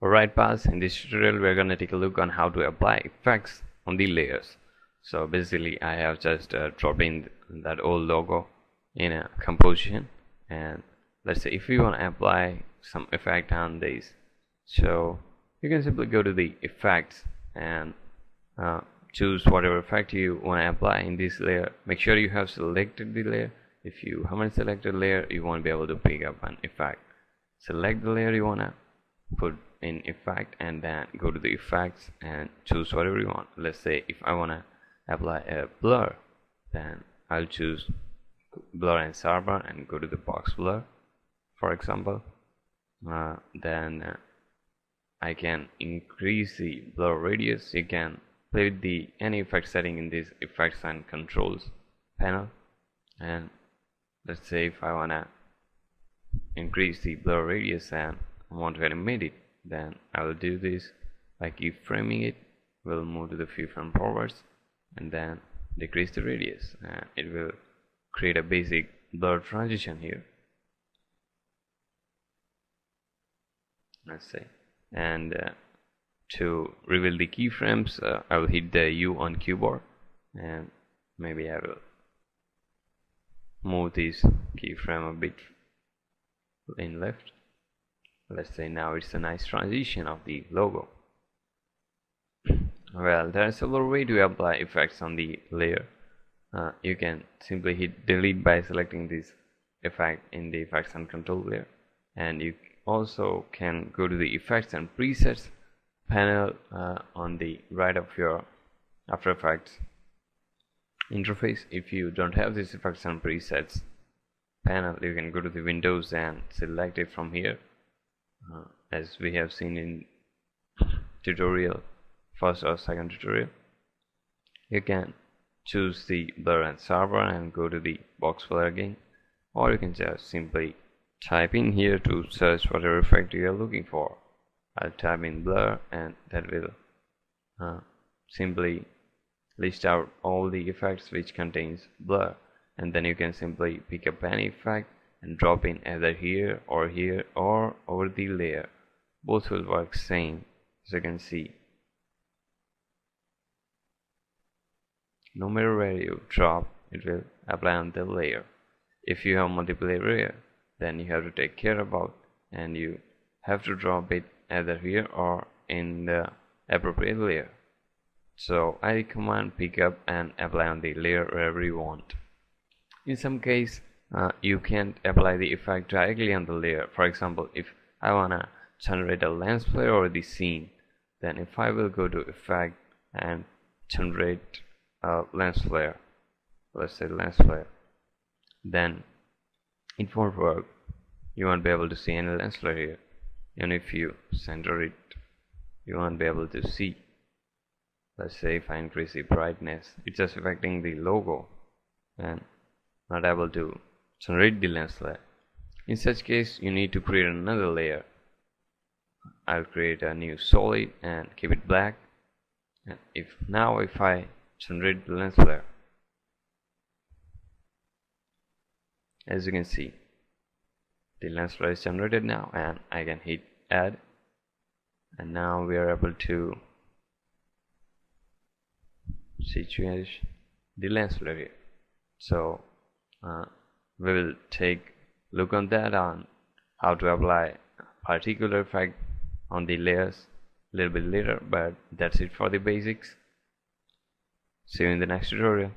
Alright, Paz, in this tutorial we're gonna take a look on how to apply effects on the layers. So basically I have just dropped in that old logo in a composition, and let's say if you want to apply some effect on this, so you can simply go to the effects and choose whatever effect you want to apply in this layer. Make sure you have selected the layer. If you haven't selected layer, you won't be able to pick up an effect. Select the layer you want to put in effect and then go to the effects and choose whatever you want. Let's say if I want to apply a blur, then I'll choose blur and sharpen and go to the box blur, for example. Then I can increase the blur radius. You can play with the any effect setting in this effects and controls panel, and let's say if I want to increase the blur radius and I want to animate it, then I will do this by keyframing it. We'll move to the keyframe forwards and then decrease the radius, and it will create a basic blur transition here. Let's say, and to reveal the keyframes, I will hit the U on keyboard, and maybe I will move this keyframe a bit in left. Let's say now it's a nice transition of the logo. Well, there are several ways to apply effects on the layer. You can simply hit delete by selecting this effect in the effects and control layer, and you also can go to the effects and presets panel on the right of your After Effects interface. If you don't have this effects and presets panel, you can go to the Windows and select it from here, as we have seen in tutorial first or second tutorial. You can choose the blur and sharpen and go to the box blur again, or you can just simply type in here to search whatever effect you are looking for. I'll type in blur, and that will simply list out all the effects which contains blur, and then you can simply pick up any effect and drop in either here or over the layer. Both will work same, as you can see. No matter where you drop, it will apply on the layer. If you have multiple layer, then you have to take care about, and you have to drop it either here or in the appropriate layer. So I recommend pick up and apply on the layer wherever you want. In some case, you can't apply the effect directly on the layer. For example, if I wanna generate a lens flare over the scene, then if I will go to effect and generate a lens flare, let's say lens flare, then it won't work. You won't be able to see any lens flare here, and if you center it, you won't be able to see. Let's say if I increase the brightness, it's just affecting the logo and not able to generate the lens flare. In such case, you need to create another layer. I'll create a new solid and keep it black, and if I generate the lens flare, as you can see, the lens flare is generated now, and I can hit add, and now we are able to situate the lens flare here. So we will take look on that on how to apply particular effect on the layers a little bit later, but that's it for the basics. See you in the next tutorial.